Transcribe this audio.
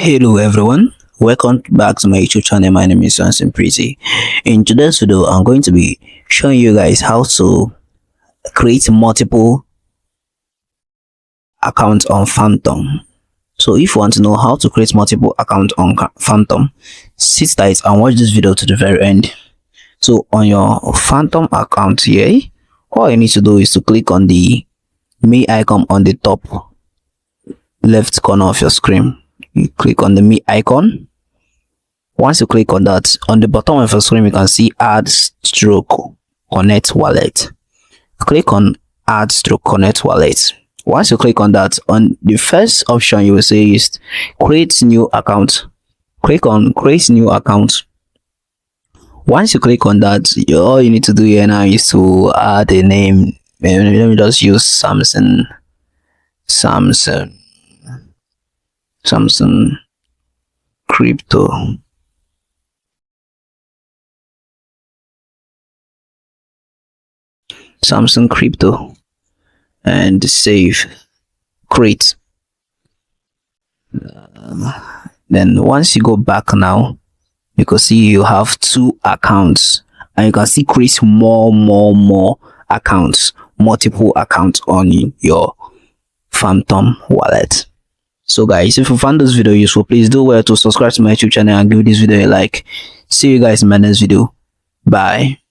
Hello everyone, welcome back to my YouTube channel. My name is Samson Pretty. In today's video, I'm going to be showing you guys how to create multiple accounts on Phantom. So if you want to know how to create multiple accounts on Phantom, sit tight and watch this video to the very end. So on your Phantom account here, all you need to do is to click on the me icon on the top left corner of your screen. You click on the me icon. Once you click on that, on the bottom of your screen you can see add stroke connect wallet. Click on add stroke connect wallet. Once you click on that, on the first option you will see is create new account. Click on create new account. Once you click on that, all you need to do here now is to add a name. Let me just use Samson Crypto. Samson Crypto and save create. Then once you go back now, you can see you have two accounts and you can see create more accounts, multiple accounts on your Phantom wallet. So guys, if you found this video useful, please do well to subscribe to my YouTube channel and give this video a like. See you guys in my next video. Bye.